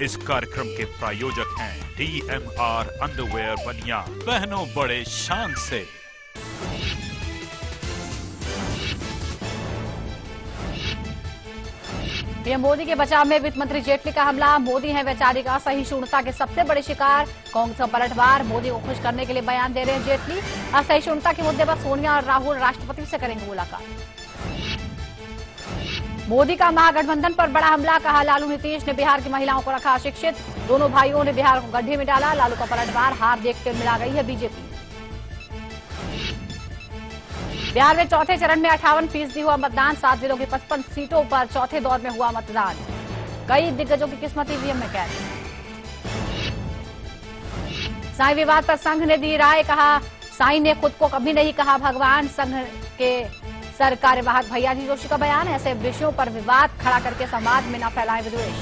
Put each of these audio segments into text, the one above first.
इस कार्यक्रम के प्रायोजक हैं DMR अंडरवेयर बनिया, पहनो बड़े शान से। पीएम मोदी के बचाव में वित्त मंत्री जेटली का हमला। मोदी हैं वैचारिक असहिष्णुता के सबसे बड़े शिकार। कांग्रेस का पलटवार। मोदी को खुश करने के लिए बयान दे रहे हैं जेटली। असहिष्णुता के मुद्दे पर सोनिया और राहुल राष्ट्रपति से करेंगे मुलाकात। मोदी का महागठबंधन पर बड़ा हमला। कहा लालू नीतीश ने बिहार की महिलाओं को रखा अशिक्षित। दोनों भाइयों ने बिहार को गड्ढे में डाला। लालू का पलटवार। हार देखते मिला गई है बीजेपी। बिहार में चौथे चरण में 58% हुआ मतदान। 7 जिलों की 55 सीटों पर चौथे दौर में हुआ मतदान। कई दिग्गजों की किस्मत ईवीएम में कैद। साईं विवाद पर संघ ने दी राय। कहा साईं ने खुद को कभी नहीं कहा भगवान। संघ के सर कार्यवाहक भैयाजी जोशी का बयान। ऐसे विषयों पर विवाद खड़ा करके समाज में न फैलाएं विद्वेष।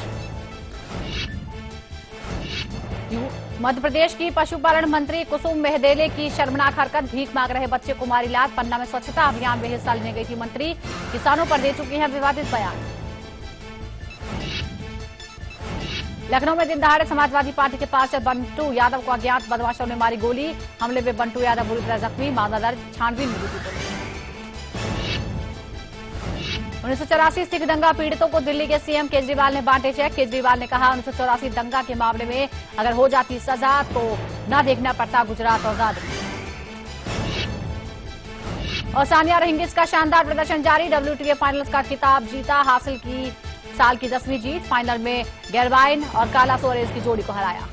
मध्य प्रदेश की पशुपालन मंत्री कुसुम मेहदेले की शर्मनाक हरकत। भीख मांग रहे बच्चे को मारी लात। पन्ना में स्वच्छता अभियान में हिस्सा लेने गई थी मंत्री। किसानों पर दे चुकी हैं विवादित बयान। लखनऊ में दिन दहाड़े समाजवादी पार्टी के पार्षद बंटू यादव को अज्ञात बदमाशों ने मारी गोली। हमले में बंटू यादव बुरी तरह जख्मी। मामला दर्ज। छानबीन में जुटी पुलिस। 1984 सिख दंगा पीड़ितों को दिल्ली के सीएम केजरीवाल ने बांटे चेक। केजरीवाल ने कहा 1984 दंगा के मामले में अगर हो जाती सजा तो न देखना पड़ता गुजरात और दादरी। और सानिया रोहिंग्यस का शानदार प्रदर्शन जारी। WTA फाइनल्स का खिताब जीता। हासिल की साल की 10वीं जीत। फाइनल में गैरवाइन और काला सोरेज की जोड़ी को हराया।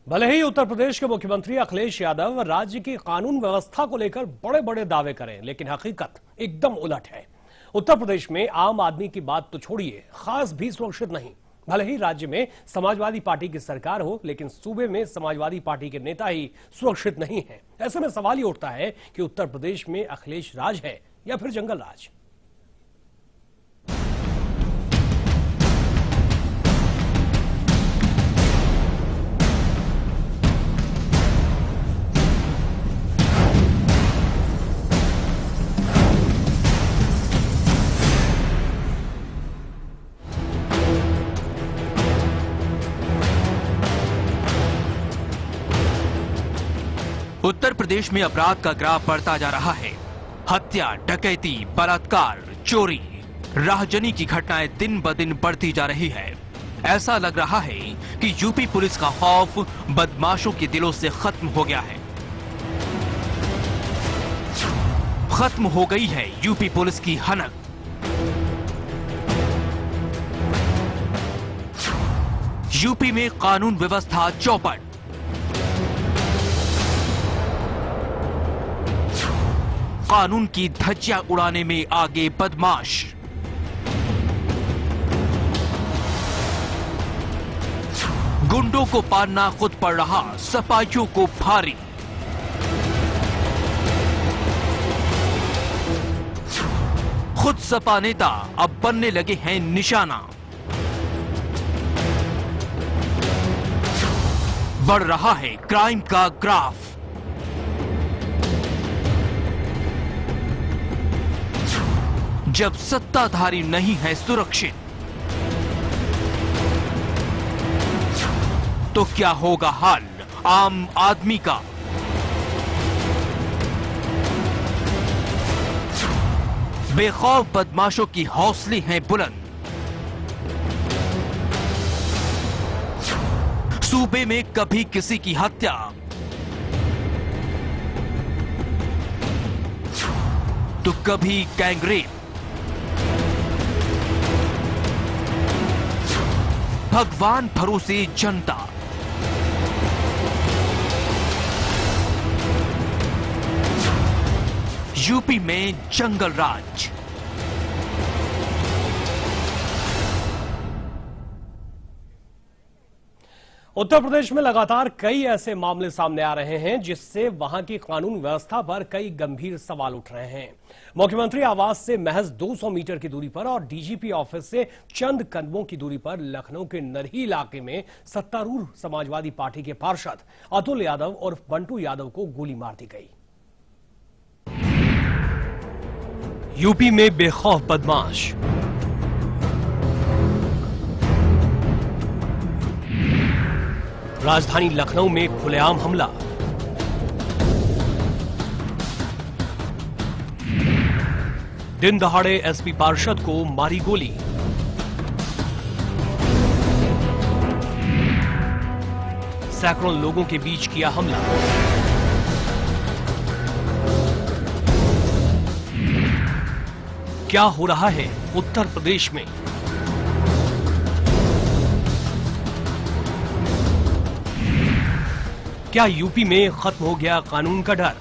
भले ही उत्तर प्रदेश के मुख्यमंत्री अखिलेश यादव राज्य की कानून व्यवस्था को लेकर बड़े बड़े दावे करें, लेकिन हकीकत एकदम उलट है। उत्तर प्रदेश में आम आदमी की बात तो छोड़िए, खास भी सुरक्षित नहीं। भले ही राज्य में समाजवादी पार्टी की सरकार हो, लेकिन सूबे में समाजवादी पार्टी के नेता ही सुरक्षित नहीं है। ऐसे में सवाल ये उठता है कि उत्तर प्रदेश में अखिलेश राज है या फिर जंगल राज। उत्तर प्रदेश में अपराध का ग्राफ बढ़ता जा रहा है। हत्या, डकैती, बलात्कार, चोरी, राहजनी की घटनाएं दिन ब दिन बढ़ती जा रही है। ऐसा लग रहा है कि यूपी पुलिस का खौफ बदमाशों के दिलों से खत्म हो गया है। खत्म हो गई है यूपी पुलिस की हनक। यूपी में कानून व्यवस्था चौपट। कानून की धज्जियां उड़ाने में आगे बदमाश। गुंडों को पालना खुद पड़ रहा सपाइयों को भारी। खुद सपा नेता अब बनने लगे हैं निशाना। बढ़ रहा है क्राइम का ग्राफ। जब सत्ताधारी नहीं है सुरक्षित, तो क्या होगा हाल आम आदमी का। बेखौफ बदमाशों की हौसले हैं बुलंद। सूबे में कभी किसी की हत्या, तो कभी गैंगरेप। भगवान भरोसे जनता। यूपी में जंगल राज। उत्तर प्रदेश में लगातार कई ऐसे मामले सामने आ रहे हैं जिससे वहां की कानून व्यवस्था पर कई गंभीर सवाल उठ रहे हैं। मुख्यमंत्री आवास से महज 200 मीटर की दूरी पर और डीजीपी ऑफिस से चंद कदमों की दूरी पर लखनऊ के नरही इलाके में सत्तारूढ़ समाजवादी पार्टी के पार्षद अतुल यादव और बंटू यादव को गोली मार दी गई। यूपी में बेखौफ बदमाश, राजधानी लखनऊ में खुलेआम हमला, दिन दहाड़े एसपी पार्षद को मारी गोली, सैकड़ों लोगों के बीच किया हमला। क्या हो रहा है उत्तर प्रदेश में? क्या यूपी में खत्म हो गया कानून का डर?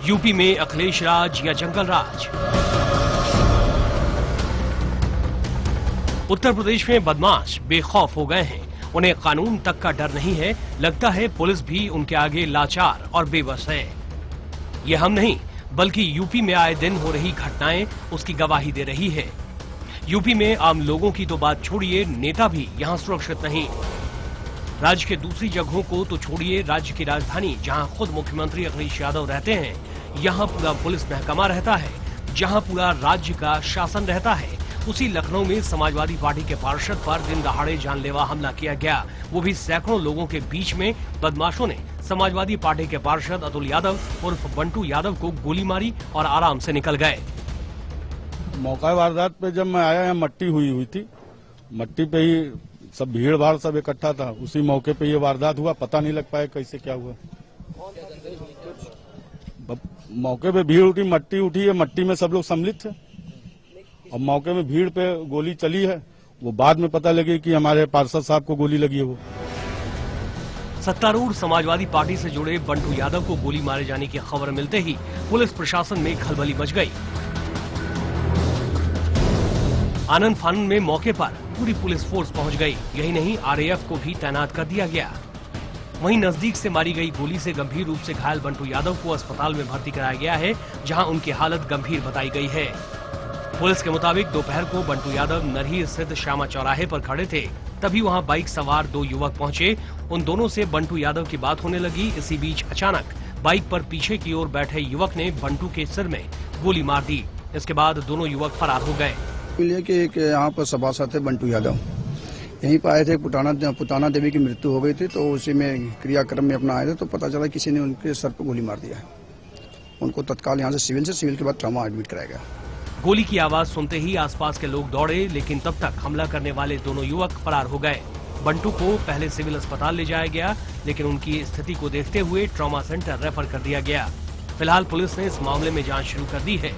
यूपी में अखिलेश राज या जंगल राज? उत्तर प्रदेश में बदमाश बेखौफ हो गए हैं, उन्हें कानून तक का डर नहीं है। लगता है पुलिस भी उनके आगे लाचार और बेबस है। ये हम नहीं बल्कि यूपी में आए दिन हो रही घटनाएं उसकी गवाही दे रही है। यूपी में आम लोगों की तो बात छोड़िए, नेता भी यहां सुरक्षित नहीं। राज्य के दूसरी जगहों को तो छोड़िए, राज्य की राजधानी जहां खुद मुख्यमंत्री अखिलेश यादव रहते हैं, यहां पूरा पुलिस महकमा रहता है, जहां पूरा राज्य का शासन रहता है। उसी लखनऊ में समाजवादी पार्टी के पार्षद पर दिन दहाड़े जानलेवा हमला किया गया, वो भी सैकड़ों लोगों के बीच में। बदमाशों ने समाजवादी पार्टी के पार्षद अतुल यादव उर्फ बंटू यादव को गोली मारी और आराम से निकल गए। मौका वारदात पे जब मैं आया, यहाँ मट्टी हुई थी, मट्टी पे ही सब भीड़ भाड़ सब इकट्ठा था। उसी मौके पे ये वारदात हुआ, पता नहीं लग पाया कैसे क्या हुआ। मौके पे भीड़ उठी, मट्टी उठी है, मट्टी में सब लोग सम्मिलित थे और मौके में भीड़ पे गोली चली है। वो बाद में पता लगी कि हमारे पार्षद साहब को गोली लगी है। वो सत्तारूढ़ समाजवादी पार्टी से जुड़े बंटू यादव को गोली मारे जाने की खबर मिलते ही पुलिस प्रशासन में खलबली मच गई। आनंद फानन में मौके पर पूरी पुलिस फोर्स पहुंच गई। यही नहीं, आरएएफ को भी तैनात कर दिया गया। वहीं नजदीक से मारी गई गोली से गंभीर रूप से घायल बंटू यादव को अस्पताल में भर्ती कराया गया है, जहां उनकी हालत गंभीर बताई गई है। पुलिस के मुताबिक दोपहर को बंटू यादव नरही स्थित श्यामा चौराहे पर खड़े थे, तभी वहां बाइक सवार 2 युवक पहुंचे। उन दोनों से बंटू यादव की बात होने लगी। इसी बीच अचानक बाइक पर पीछे की ओर बैठे युवक ने बंटू के सिर में गोली मार दी। इसके बाद दोनों युवक फरार हो गए। मिले कि एक यहाँ पर सभासद थे बंटू यादव, यहीं पर आए थे। पुताना देवी की मृत्यु हो गई थी, तो उसी में क्रियाक्रम में अपना आए थे, तो पता चला किसी ने उनके सर पर गोली मार दिया है। उनको तत्काल यहाँ से सिविल के बाद ट्रॉमा एडमिट कराया गया। गोली की आवाज सुनते ही आसपास के लोग दौड़े, लेकिन तब तक हमला करने वाले दोनों युवक फरार हो गए। बंटू को पहले सिविल अस्पताल ले जाया गया, लेकिन उनकी स्थिति को देखते हुए ट्रॉमा सेंटर रेफर कर दिया गया। फिलहाल पुलिस ने इस मामले में जांच शुरू कर दी है।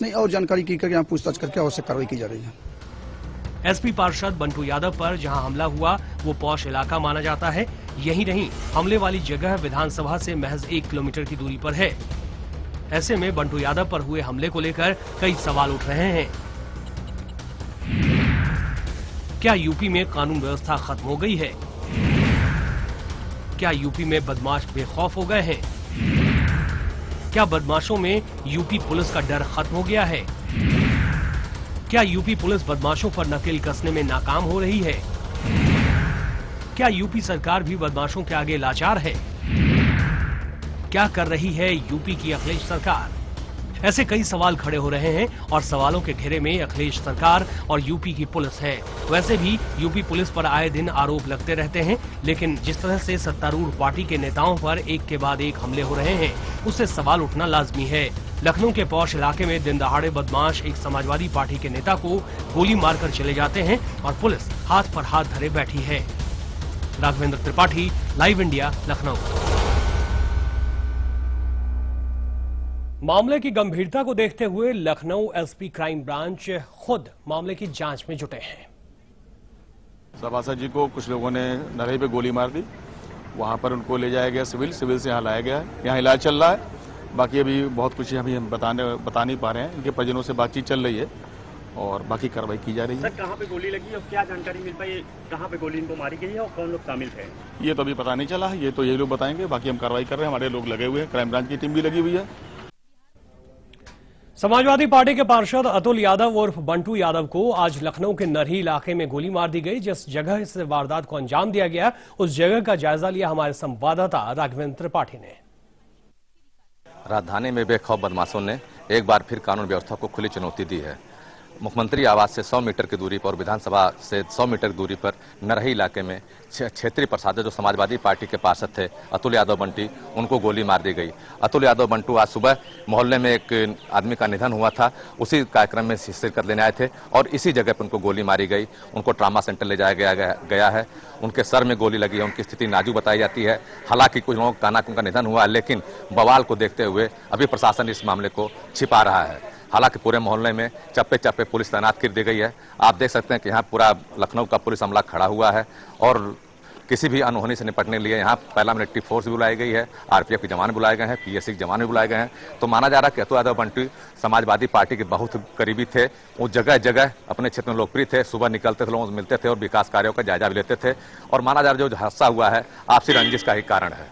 नहीं, और जानकारी की करके यहाँ पूछताछ करके आवश्यक कार्रवाई की जा रही है। एसपी पार्षद बंटू यादव पर जहां हमला हुआ वो पौष इलाका माना जाता है। यही नहीं, हमले वाली जगह विधानसभा से महज 1 किलोमीटर की दूरी पर है। ऐसे में बंटू यादव पर हुए हमले को लेकर कई सवाल उठ रहे हैं। क्या यूपी में कानून व्यवस्था खत्म हो गई है? क्या यूपी में बदमाश बेखौफ हो गए हैं? क्या बदमाशों में यूपी पुलिस का डर खत्म हो गया है? क्या यूपी पुलिस बदमाशों पर नकेल कसने में नाकाम हो रही है? क्या यूपी सरकार भी बदमाशों के आगे लाचार है? क्या कर रही है यूपी की अखिलेश सरकार? ऐसे कई सवाल खड़े हो रहे हैं और सवालों के घेरे में अखिलेश सरकार और यूपी की पुलिस है। वैसे भी यूपी पुलिस पर आए दिन आरोप लगते रहते हैं, लेकिन जिस तरह से सत्तारूढ़ पार्टी के नेताओं पर एक के बाद एक हमले हो रहे हैं, उससे सवाल उठना लाजमी है। लखनऊ के पौष इलाके में दिन दहाड़े बदमाश एक समाजवादी पार्टी के नेता को गोली मारकर चले जाते हैं और पुलिस हाथ पर हाथ धरे बैठी है। Raghavendra Tripathi, live India, Lucknow. मामले की गंभीरता को देखते हुए लखनऊ एसपी क्राइम ब्रांच खुद मामले की जांच में जुटे हैं। सभासद जी को कुछ लोगों ने नरही पे गोली मार दी, वहां पर उनको ले जाया गया सिविल से यहाँ लाया गया है। यहाँ इलाज चल रहा है। बाकी अभी बहुत कुछ अभी हम बता नहीं पा रहे हैं। इनके परिजनों से बातचीत चल रही है और बाकी कार्रवाई की जा रही है। सर कहाँ पे गोली लगी और क्या जानकारी मिल पाई, कहाँ पे गोली इनको मारी गई है और कौन लोग शामिल थे? ये तो अभी पता नहीं चला है, ये तो ये लोग बताएंगे। बाकी हम कार्रवाई कर रहे हैं, हमारे लोग लगे हुए हैं, क्राइम ब्रांच की टीम भी लगी हुई है। समाजवादी पार्टी के पार्षद अतुल यादव उर्फ बंटू यादव को आज लखनऊ के नरही इलाके में गोली मार दी गई। जिस जगह इस वारदात को अंजाम दिया गया उस जगह का जायजा लिया हमारे संवाददाता राघवेंद्र त्रिपाठी ने। राजधानी में बेखौफ बदमाशों ने एक बार फिर कानून व्यवस्था को खुली चुनौती दी है। मुख्यमंत्री आवास से 100 मीटर की दूरी पर और विधानसभा से 100 मीटर की दूरी पर नरही इलाके में क्षेत्रीय प्रसाद जो समाजवादी पार्टी के पार्षद थे अतुल यादव बंटी, उनको गोली मार दी गई। अतुल यादव बंटू आज सुबह मोहल्ले में एक आदमी का निधन हुआ था, उसी कार्यक्रम में शिरकत लेने आए थे और इसी जगह पर उनको गोली मारी गई। उनको ट्रामा सेंटर ले जाया गया है। उनके सर में गोली लगी है, उनकी स्थिति नाजुक बताई जाती है। हालांकि कुछ लोगों का उनका निधन हुआ है, लेकिन बवाल को देखते हुए अभी प्रशासन इस मामले को छिपा रहा है। हालांकि पूरे मोहल्ले में चप्पे चप्पे पुलिस तैनात कर दी गई है। आप देख सकते हैं कि यहाँ पूरा लखनऊ का पुलिस अमला खड़ा हुआ है और किसी भी अनहोनी से निपटने के लिए यहाँ पहला मिलिट्री फोर्स भी बुलाई गई है, आरपीएफ के जवान बुलाए गए हैं, पीएससी के जवान भी बुलाए गए हैं। तो माना जा रहा है कि अतुल यादव बंटी समाजवादी पार्टी के बहुत करीबी थे। वो जगह जगह अपने क्षेत्र में लोकप्रिय थे, सुबह निकलते थे, लोगों से मिलते थे और विकास कार्यों का जायजा भी लेते थे। और माना जा रहा है जो हादसा हुआ है आपसी रंजिश का ही कारण है।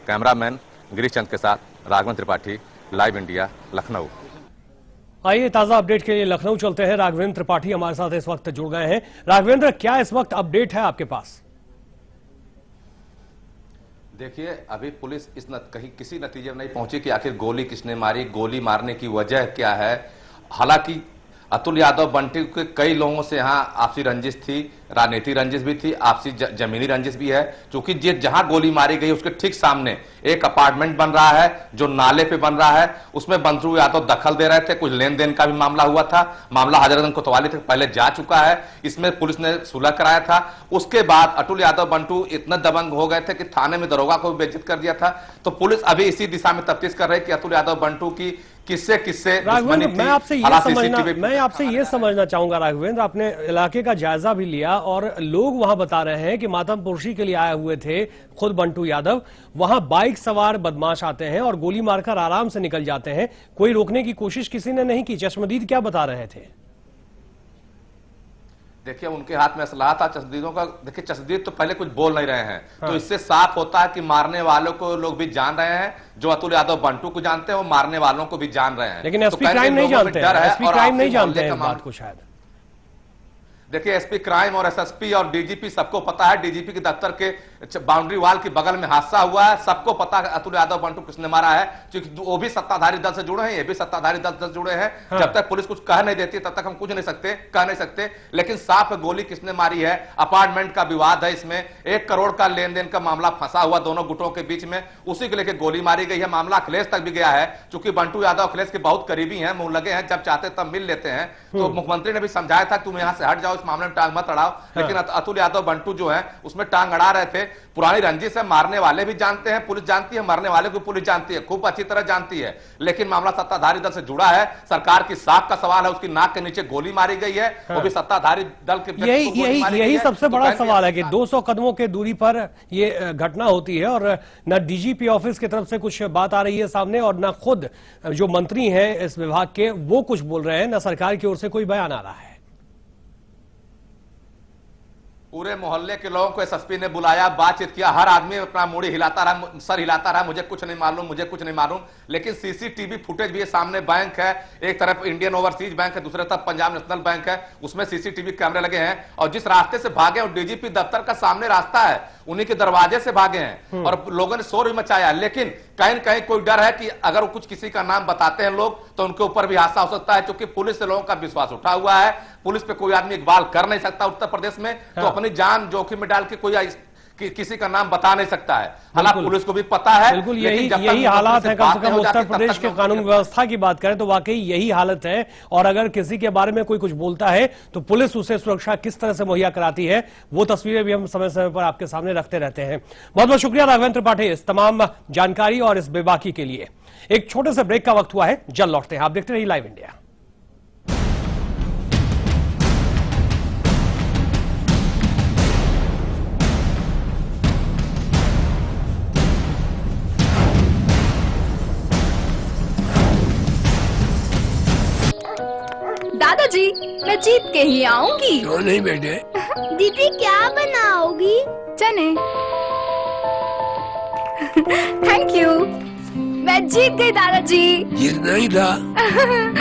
कैमरामैन गिरीश चंद के साथ राघवेंद्र त्रिपाठी, लाइव इंडिया, लखनऊ। आइए ताजा अपडेट के लिए लखनऊ चलते हैं। राघवेंद्र त्रिपाठी हमारे साथ इस वक्त जुड़ गए हैं। राघवेंद्र, क्या इस वक्त अपडेट है आपके पास? देखिए, अभी पुलिस कहीं किसी नतीजे में नहीं पहुंची कि आखिर गोली किसने मारी, गोली मारने की वजह क्या है। हालांकि अतुल यादव बंटी के कई लोगों से यहाँ आपसी रंजिश थी, राजनीतिक रंजिश भी थी, आपसी जमीनी रंजिश भी है। क्योंकि जहां गोली मारी गई उसके ठीक सामने एक अपार्टमेंट बन रहा है जो नाले पे बन रहा है। उसमें बंटू यादव दखल दे रहे थे, कुछ लेन देन का भी मामला हुआ था। मामला हजरतगंज कोतवाली तक पहले जा चुका है, इसमें पुलिस ने सुलह कराया था। उसके बाद अतुल यादव बंटू इतना दबंग हो गए थे कि थाने में दरोगा को भी बेइज्जत कर दिया था। तो पुलिस अभी इसी दिशा में तफ्तीश कर रही है कि अतुल यादव बंटू की किससे राघवेंद्र, मैं आपसे ये समझना चाहूंगा राघवेंद्र, आपने इलाके का जायजा भी लिया और लोग वहां बता रहे हैं कि मातमपुर्शी के लिए आए हुए थे खुद बंटू यादव। वहां बाइक सवार बदमाश आते हैं और गोली मारकर आराम से निकल जाते हैं। कोई रोकने की कोशिश किसी ने नहीं की। चश्मदीद क्या बता रहे थे? देखिए, उनके हाथ में असलाह था चश्मदीदों का। देखिए, चश्मदीद तो पहले कुछ बोल नहीं रहे हैं। हाँ। तो इससे साफ होता है कि मारने वालों को लोग भी जान रहे हैं। जो अतुल यादव बंटू को जानते हैं वो मारने वालों को भी जान रहे हैं। लेकिन एसपी क्राइम नहीं जानते हैं, एसपी क्राइम नहीं जानते हैं इस बात को शायद। देखिए, एसपी क्राइम और एसएसपी और डीजीपी सबको पता है। डीजीपी के दफ्तर के बाउंड्री वाल के बगल में हादसा हुआ है, सबको पता है अतुल यादव बंटू किसने मारा है। क्योंकि वो भी सत्ताधारी दल से जुड़े हैं, ये भी सत्ताधारी दल से जुड़े हैं। हाँ। जब तक पुलिस कुछ कह नहीं देती तब तक हम कुछ नहीं कह नहीं सकते। लेकिन साफ गोली किसने मारी है, अपार्टमेंट का विवाद है, इसमें 1 करोड़ का लेन देन का मामला फंसा हुआ दोनों गुटों के बीच में, उसी को लेकर गोली मारी गई है। मामला अखिलेश तक भी गया है, क्योंकि बंटू यादव अखिलेश के बहुत करीबी हैं, मुंह लगे हैं, जब चाहते तब मिल लेते हैं। तो मुख्यमंत्री ने भी समझाया था तुम यहां से हट जाओ, इस मामले में टांग मत अड़ाओ। लेकिन अतुल यादव बंटू जो है उसमें टांग अड़ा रहे थे। पुरानी रंजिश है, मारने वाले भी जानते हैं, पुलिस जानती है, मरने वाले को पुलिस जानती है, खूब अच्छी तरह जानती है। लेकिन मामला सत्ताधारी दल से जुड़ा है। सरकार की साख का सवाल है, उसकी नाक के नीचे गोली मारी गई है। हाँ। वो भी सत्ताधारी दल के यही सबसे बड़ा सवाल है कि 200 कदमों के दूरी पर ये घटना होती है और न डीजीपी ऑफिस की तरफ से कुछ बात आ रही है सामने और न खुद जो मंत्री हैं इस विभाग के वो कुछ बोल रहे हैं, न सरकार की ओर से कोई बयान आ रहा है। पूरे मोहल्ले के लोगों को एसएसपी ने बुलाया, बातचीत किया, हर आदमी अपना मुड़ी हिलाता रहा, सर हिलाता रहा, मुझे कुछ नहीं मालूम, मुझे कुछ नहीं मालूम। लेकिन सीसीटीवी फुटेज भी है सामने। बैंक है, एक तरफ इंडियन ओवरसीज बैंक है, दूसरे तरफ पंजाब नेशनल बैंक है, उसमें सीसीटीवी कैमरे लगे हैं। और जिस रास्ते से भागे और डीजीपी दफ्तर का सामने रास्ता है, उन्हीं के दरवाजे से भागे हैं और लोगों ने शोर भी मचाया। लेकिन कहीं न कहीं कोई डर है कि अगर कुछ किसी का नाम बताते हैं लोग तो उनके ऊपर भी हादसा हो सकता है, क्योंकि पुलिस से लोगों का विश्वास उठा हुआ है। पुलिस पे कोई आदमी इकबाल कर नहीं सकता उत्तर प्रदेश में। हाँ। तो अपनी जान जोखिम में डाल के कोई किसी का नाम बता नहीं सकता है। हालांकि पुलिस को भी पता है। बिल्कुल यही हालात है। कम से कम उत्तर प्रदेश के कानून व्यवस्था की बात करें तो वाकई यही हालत है। और अगर किसी के बारे में कोई कुछ बोलता है तो पुलिस उसे सुरक्षा किस तरह से मुहैया कराती है, वो तस्वीरें भी हम समय समय पर आपके सामने रखते रहते हैं। बहुत बहुत शुक्रिया राघवेंद्र त्रिपाठी इस तमाम जानकारी और इस बेबाकी के लिए। एक छोटे से ब्रेक का वक्त हुआ है, जल्द लौटते हैं। आप देखते रहिए लाइव इंडिया। दादाजी मैं जीत के ही आऊंगी। क्यों नहीं बेटे? दीदी क्या बनाओगी? चने। Thank you. मैं जीत गई दादाजी। जीतना ही था।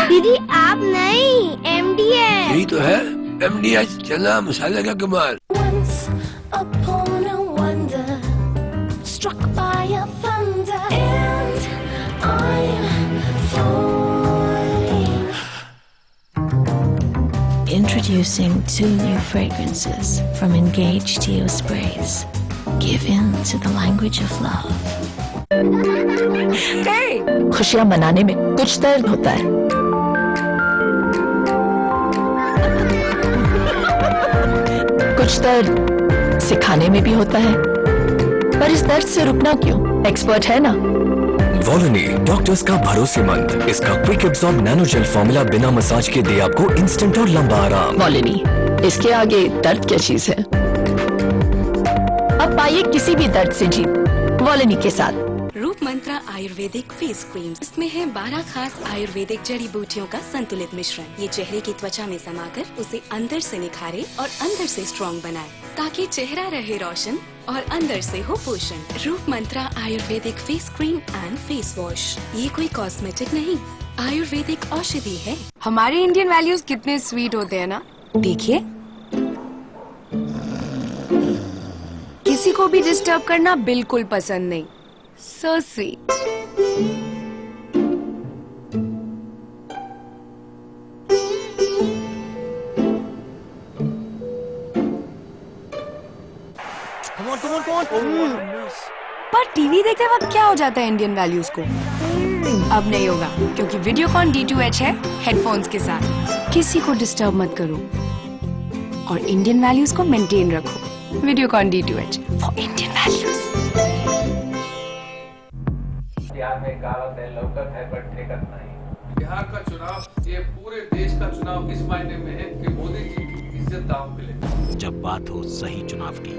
दीदी आप नहीं, एमडी है। यही तो है, MDH चना मसाले का कमाल। Introducing 2 new fragrances from Engage Deo Sprays. Give in to the language of love. Hey! खुशियाँ मनाने में कुछ दर्द होता है। कुछ दर्द सिखाने में भी होता है, पर इस दर्द से रुकना क्यों? एक्सपर्ट है ना। वॉलोनी डॉक्टर्स का भरोसेमंद, इसका quick absorb nano gel formula बिना मसाज के दे आपको इंस्टेंट और लंबा आराम। वॉलोनी, इसके आगे दर्द क्या चीज है? अब पाइए किसी भी दर्द से जीत वॉलोनी के साथ। रूप मंत्रा आयुर्वेदिक फेस क्रीम, इसमें है 12 खास आयुर्वेदिक जड़ी बूटियों का संतुलित मिश्रण। ये चेहरे की त्वचा में समाकर उसे अंदर से निखारे और अंदर से स्ट्रॉन्ग बनाए, ताकि चेहरा रहे रोशन और अंदर से हो पोषण। Roop Mantra ayurvedic face cream and face wash, ये कोई कॉस्मेटिक नहीं, आयुर्वेदिक औषधि है। हमारे इंडियन वैल्यूज कितने स्वीट होते हैं ना। देखिए, किसी को भी डिस्टर्ब करना बिल्कुल पसंद नहीं। So sweet. पर टीवी देखते वक्त क्या हो जाता है इंडियन वैल्यूज को? अब नहीं होगा, क्योंकि वीडियोकॉन D2H है हेडफोन्स के साथ। किसी को डिस्टर्ब मत करो और इंडियन वैल्यूज को मेंटेन रखो। Videocon D2H for Indian values. Bihar में कहावत है, लौकत है पर ठेकत नहीं। बिहार का चुनाव ये पूरे देश का चुनाव इस मायने में है कि मोदी जी की इज्जत दांव पे लगी। जब बात हो सही चुनाव की,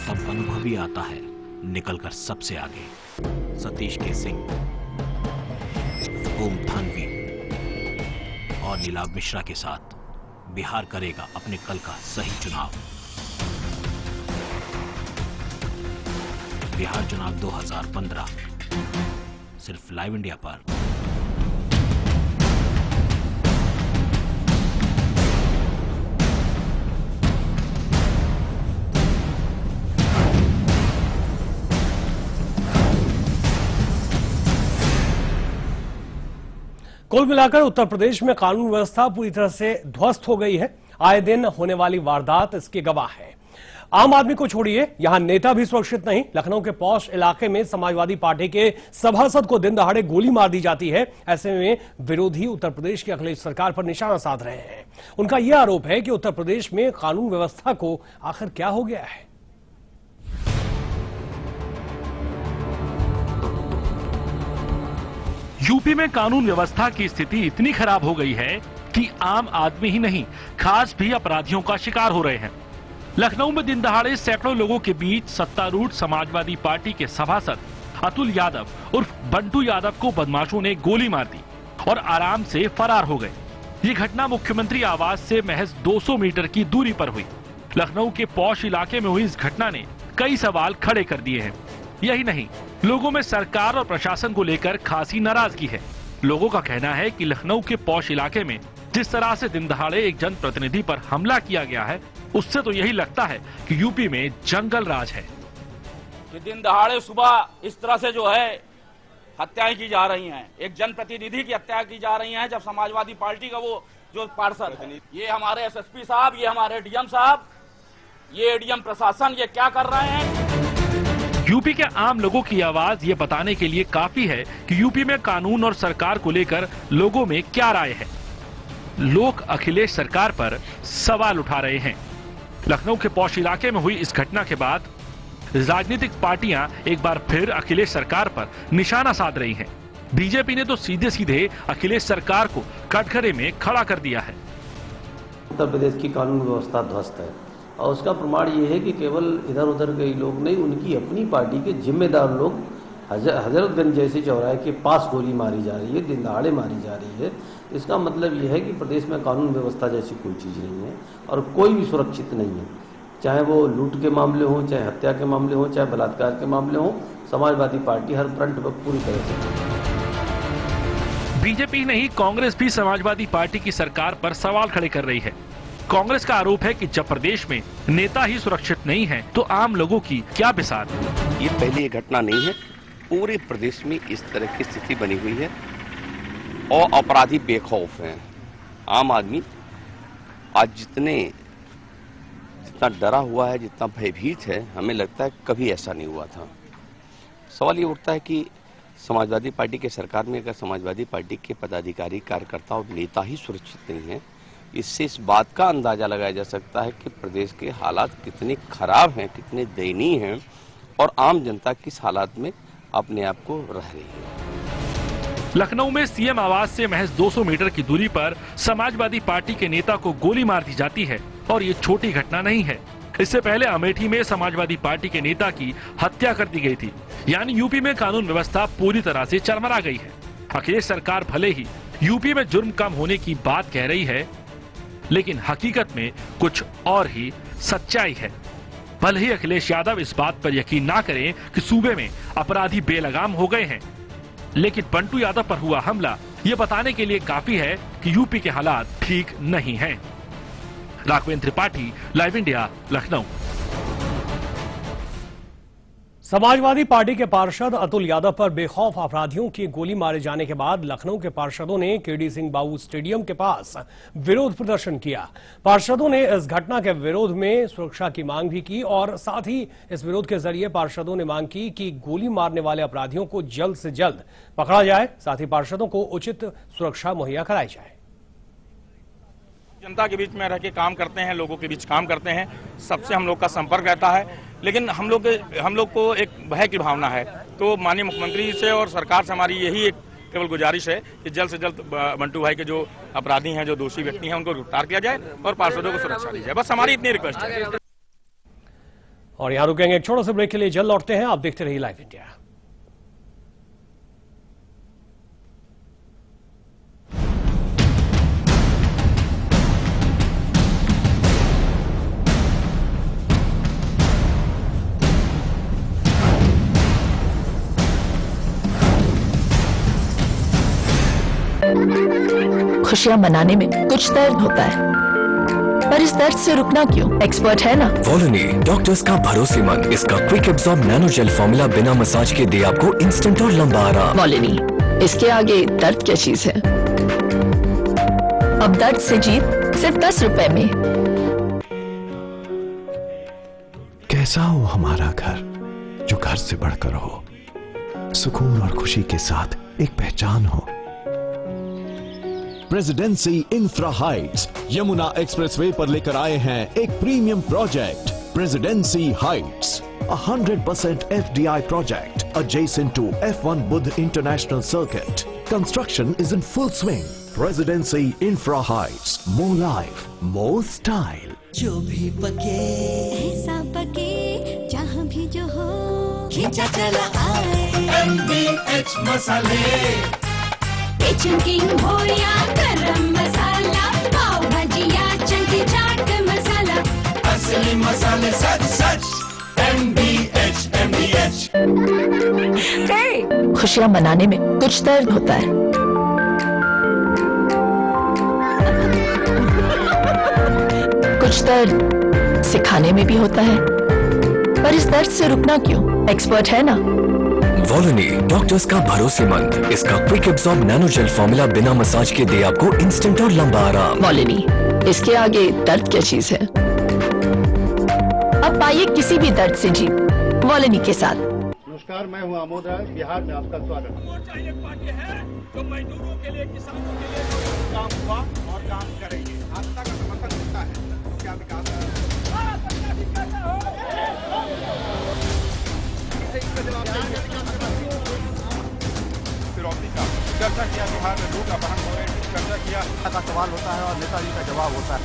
तब अनुभवी आता है निकलकर सबसे आगे। सतीश के सिंह, ओम थानवी और नीलाभ मिश्रा के साथ बिहार करेगा अपने कल का सही चुनाव। बिहार चुनाव 2015 सिर्फ लाइव इंडिया पर। कुल मिलाकर उत्तर प्रदेश में कानून व्यवस्था पूरी तरह से ध्वस्त हो गई है। आए दिन होने वाली वारदात इसके गवाह है। आम आदमी को छोड़िए, यहां नेता भी सुरक्षित नहीं। लखनऊ के पौष इलाके में समाजवादी पार्टी के सभासद को दिन दहाड़े गोली मार दी जाती है। ऐसे में विरोधी उत्तर प्रदेश की अखिलेश सरकार पर निशाना साध रहे हैं। उनका यह आरोप है कि उत्तर प्रदेश में कानून व्यवस्था को आखिर क्या हो गया है। यूपी में कानून व्यवस्था की स्थिति इतनी खराब हो गई है कि आम आदमी ही नहीं, खास भी अपराधियों का शिकार हो रहे हैं। लखनऊ में दिन दहाड़े सैकड़ों लोगों के बीच सत्तारूढ़ समाजवादी पार्टी के सभासद अतुल यादव उर्फ बंटू यादव को बदमाशों ने गोली मार दी और आराम से फरार हो गए। ये घटना मुख्यमंत्री आवास से महज 200 मीटर की दूरी पर हुई। लखनऊ के पौष इलाके में हुई इस घटना ने कई सवाल खड़े कर दिए हैं। यही नहीं, लोगों में सरकार और प्रशासन को लेकर खासी नाराजगी है। लोगों का कहना है कि लखनऊ के पौष इलाके में जिस तरह से दिन दहाड़े एक जनप्रतिनिधि पर हमला किया गया है, उससे तो यही लगता है कि यूपी में जंगल राज है। कि दिन दहाड़े सुबह इस तरह से जो है हत्याएं की जा रही हैं, एक जनप्रतिनिधि की हत्या की जा रही है, जब समाजवादी पार्टी का वो जो पार्षद है, ये हमारे एसएसपी साहब, ये हमारे डीएम साहब, ये एडीएम प्रशासन, ये क्या कर रहे हैं। यूपी के आम लोगों की आवाज ये बताने के लिए काफी है कि यूपी में कानून और सरकार को लेकर लोगों में क्या राय है। लोग अखिलेश सरकार पर सवाल उठा रहे हैं। लखनऊ के पौष इलाके में हुई इस घटना के बाद राजनीतिक पार्टियां एक बार फिर अखिलेश सरकार पर निशाना साध रही हैं। बीजेपी ने तो सीधे सीधे अखिलेश सरकार को कटघरे में खड़ा कर दिया है। उत्तर प्रदेश की कानून व्यवस्था ध्वस्त है और उसका प्रमाण ये है कि केवल इधर उधर के लोग नहीं, उनकी अपनी पार्टी के जिम्मेदार लोग हजरतगंज जैसे चौराहे के पास गोली मारी जा रही है, दिन दहाड़े मारी जा रही है, इसका मतलब यह है कि प्रदेश में कानून व्यवस्था जैसी कोई चीज़ नहीं है और कोई भी सुरक्षित नहीं है। चाहे वो लूट के मामले हों, चाहे हत्या के मामले हों, चाहे बलात्कार के मामले हों, समाजवादी पार्टी हर फ्रंट पर पूरी तरह से। बीजेपी नहीं, कांग्रेस भी समाजवादी पार्टी की सरकार पर सवाल खड़े कर रही है। कांग्रेस का आरोप है कि जब प्रदेश में नेता ही सुरक्षित नहीं है तो आम लोगों की क्या बिसात। ये पहली घटना नहीं है, पूरे प्रदेश में इस तरह की स्थिति बनी हुई है और अपराधी बेखौफ हैं। आम आदमी आज जितना डरा हुआ है, जितना भयभीत है, हमें लगता है कभी ऐसा नहीं हुआ था। सवाल ये उठता है कि समाजवादी पार्टी के सरकार में अगर समाजवादी पार्टी के पदाधिकारी, कार्यकर्ता और नेता ही सुरक्षित नहीं है, इससे इस बात का अंदाजा लगाया जा सकता है कि प्रदेश के हालात कितने खराब हैं, कितने दयनीय हैं और आम जनता किस हालात में अपने आप को रह रही है। लखनऊ में सीएम आवास से महज 200 मीटर की दूरी पर समाजवादी पार्टी के नेता को गोली मार दी जाती है और ये छोटी घटना नहीं है। इससे पहले अमेठी में समाजवादी पार्टी के नेता की हत्या कर दी गई थी। यानी यूपी में कानून व्यवस्था पूरी तरह से चरमरा गई है। अखिलेश सरकार भले ही यूपी में जुर्म कम होने की बात कह रही है, लेकिन हकीकत में कुछ और ही सच्चाई है। भले ही अखिलेश यादव इस बात पर यकीन ना करें कि सूबे में अपराधी बेलगाम हो गए हैं, लेकिन बंटू यादव पर हुआ हमला ये बताने के लिए काफी है कि यूपी के हालात ठीक नहीं हैं। Raghavendra Tripathi, live India, Lucknow. Samajwadi party के पार्षद अतुल यादव पर बेखौफ अपराधियों की गोली मारे जाने के बाद लखनऊ के पार्षदों ने केडी सिंह बाबू स्टेडियम के पास विरोध प्रदर्शन किया। पार्षदों ने इस घटना के विरोध में सुरक्षा की मांग भी की और साथ ही इस विरोध के जरिए पार्षदों ने मांग की कि गोली मारने वाले अपराधियों को जल्द से जल्द पकड़ा जाए, साथ ही पार्षदों को उचित सुरक्षा मुहैया कराई जाए। जनता के बीच में रह के काम करते हैं, लोगों के बीच काम करते हैं, सबसे हम लोग का संपर्क रहता है, लेकिन हम लोग को एक भय की भावना है। तो माननीय मुख्यमंत्री से और सरकार से हमारी यही एक केवल गुजारिश है कि जल्द से जल्द बंटू भाई के जो अपराधी हैं, जो दोषी व्यक्ति हैं, उनको गिरफ्तार किया जाए और पार्षदों को सुरक्षा दी जाए। बस हमारी इतनी रिक्वेस्ट है। और यहाँ रुकेंगे एक छोटे से ब्रेक के लिए, जल्द लौटते हैं। आप देखते रहिए लाइव इंडिया। खुशियां मनाने में कुछ दर्द होता है, पर इस दर्द से रुकना क्यों? एक्सपर्ट है ना वॉलनी, डॉक्टर्स का भरोसेमंद। इसका quick absorb nano gel formula बिना मसाज के दे आपको इंस्टेंट और लंबा आराम। वॉलनी, इसके आगे दर्द क्या चीज है? अब दर्द से जीत सिर्फ 10 रुपए में। कैसा हो हमारा घर, जो घर से बढ़कर हो, सुकून और खुशी के साथ एक पहचान हो। Presidency infra Heights Yamuna expressway पर लेकर आए हैं एक premium project, presidency Heights, 100% FDI project adjacent to F1 Budh International Circuit. Construction is in full swing. Presidency Infra Heights, more life, more style. जो भी पके ऐसा पके, जहाँ भी जो हो खींचा चला आए MDH मसाले। किचन किंग हो या गरम मसाला, पाव भाजी या चंकी चाट मसाला, असली मसाले सच सच MDH। खुशियां मनाने में कुछ दर्द होता है, कुछ दर्द सिखाने में भी होता है, पर इस दर्द से रुकना क्यों? एक्सपर्ट है ना वॉलनी, डॉक्टर्स का भरोसेमंद। इसका quick absorb nano gel formula बिना मसाज के दे आपको इंस्टेंट और लंबा आराम। वॉलनी, इसके आगे दर्द क्या चीज है? अब पाइए किसी भी दर्द से जीत वॉलनी के साथ। नमस्कार, मैं हूं आमोद राय, बिहार में आपका स्वागत है। मोर्चा एक पार्टी है जो मजदूरों के लिए, किसानों के लिए काम हुआ और काम करेंगे। जनता का समर्थन मिलता है तो क्या विकास है? चर्चा किया, बिहार में लूट अपहरण हो गए, चर्चा किया का सवाल होता है और नेताजी का जवाब होता है।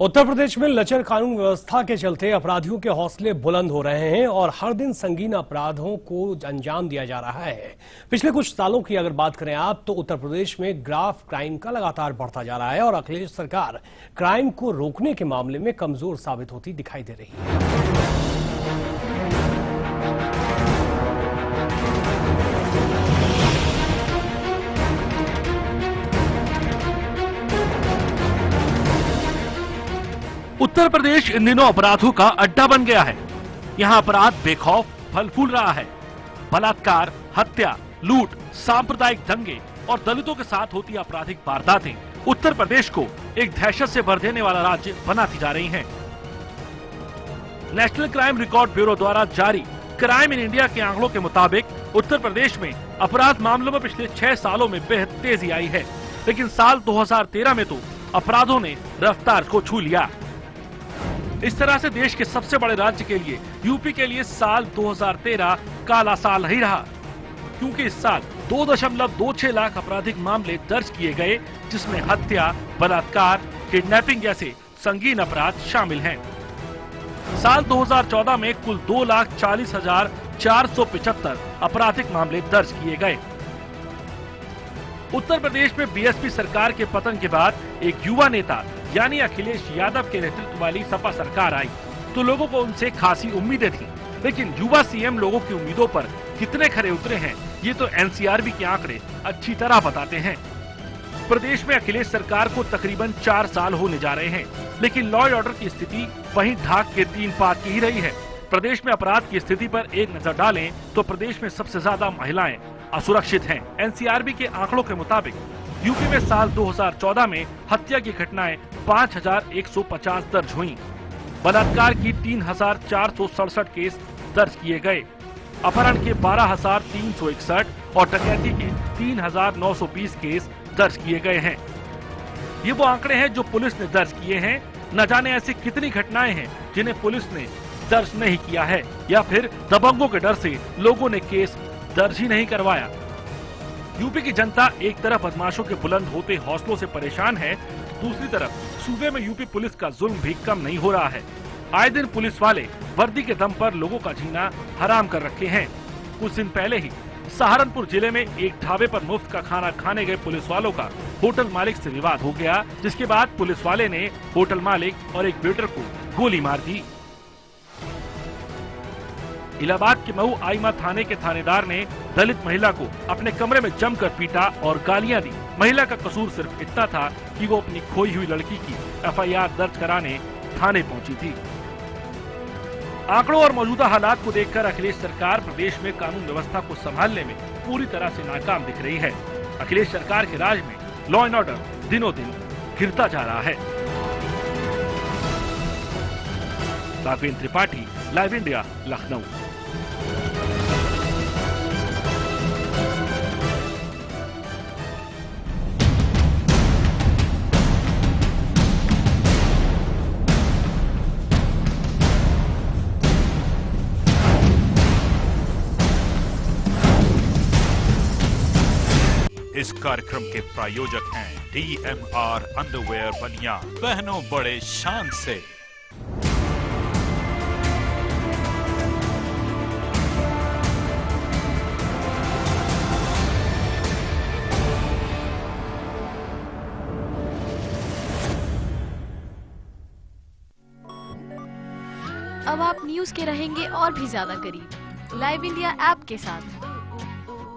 उत्तर प्रदेश में लचर कानून व्यवस्था के चलते अपराधियों के हौसले बुलंद हो रहे हैं और हर दिन संगीन अपराधों को अंजाम दिया जा रहा है। पिछले कुछ सालों की अगर बात करें आप तो उत्तर प्रदेश में ग्राफ क्राइम का लगातार बढ़ता जा रहा है और अखिलेश सरकार क्राइम को रोकने के मामले में कमजोर साबित होती दिखाई दे रही है। उत्तर प्रदेश इन दिनों अपराधों का अड्डा बन गया है। यहाँ अपराध बेखौफ फल फूल रहा है। बलात्कार, हत्या, लूट, सांप्रदायिक दंगे और दलितों के साथ होती आपराधिक वारदातें उत्तर प्रदेश को एक दहशत से भर देने वाला राज्य बनाती जा रही हैं। नेशनल क्राइम रिकॉर्ड ब्यूरो द्वारा जारी क्राइम इन इंडिया के आंकड़ों के मुताबिक उत्तर प्रदेश में अपराध मामलों में पिछले 6 सालों में बेहद तेजी आई है, लेकिन साल 2013 में तो अपराधों ने रफ्तार को छू लिया। इस तरह से देश के सबसे बड़े राज्य के लिए यूपी के लिए साल 2013 काला साल नहीं रहा, क्योंकि इस साल 2.26 लाख आपराधिक मामले दर्ज किए गए, जिसमें हत्या, बलात्कार, किडनैपिंग जैसे संगीन अपराध शामिल हैं। साल 2014 में कुल 2,40,475 आपराधिक मामले दर्ज किए गए। उत्तर प्रदेश में बीएसपी सरकार के पतन के बाद एक युवा नेता यानी अखिलेश यादव के नेतृत्व वाली सपा सरकार आई तो लोगों को उनसे खासी उम्मीदें थी, लेकिन युवा सीएम लोगों की उम्मीदों पर कितने खरे उतरे हैं ये तो एनसीआरबी के आंकड़े अच्छी तरह बताते हैं। प्रदेश में अखिलेश सरकार को तकरीबन 4 साल होने जा रहे हैं, लेकिन लॉ एंड ऑर्डर की स्थिति वहीं ढाक के 3 पात की ही रही है। प्रदेश में अपराध की स्थिति पर एक नजर डालें तो प्रदेश में सबसे ज्यादा महिलाएं असुरक्षित हैं। एनसीआरबी के आंकड़ों के मुताबिक यूपी में साल 2014 में हत्या की घटनाएं 5,150 दर्ज हुई, बलात्कार की 3,467 केस दर्ज किए गए, अपहरण के 12,361 और डकैती के 3,920 केस दर्ज किए गए हैं। ये वो आंकड़े हैं जो पुलिस ने दर्ज किए हैं। न जाने ऐसी कितनी घटनाएं हैं जिन्हें पुलिस ने दर्ज नहीं किया है, या फिर दबंगों के डर से लोगों ने केस दर्ज ही नहीं करवाया। यूपी की जनता एक तरफ बदमाशों के बुलंद होते हौसलों से परेशान है, तो दूसरी तरफ सूबे में यूपी पुलिस का जुल्म भी कम नहीं हो रहा है। आए दिन पुलिस वाले वर्दी के दम पर लोगों का जीना हराम कर रखे हैं। कुछ दिन पहले ही सहारनपुर जिले में एक ढाबे पर मुफ्त का खाना खाने गए पुलिस वालों का होटल मालिक से विवाद हो गया, जिसके बाद पुलिस वाले ने होटल मालिक और एक वेटर को गोली मार दी। इलाहाबाद के महू आइमा थाने के थानेदार ने दलित महिला को अपने कमरे में जमकर पीटा और गालियां दी। महिला का कसूर सिर्फ इतना था कि वो अपनी खोई हुई लड़की की एफआईआर दर्ज कराने थाने पहुंची थी। आंकड़ों और मौजूदा हालात को देखकर अखिलेश सरकार प्रदेश में कानून व्यवस्था को संभालने में पूरी तरह से नाकाम दिख रही है। अखिलेश सरकार के राज में लॉ एंड ऑर्डर दिनों दिन गिरता जा रहा है। Raghavendra Tripathi, live India, Lucknow. इस कार्यक्रम के प्रायोजक हैं DMR अंडरवेयर बनियान, पहनो बड़े शान से। अब आप न्यूज के रहेंगे और भी ज्यादा करीब लाइव इंडिया ऐप के साथ।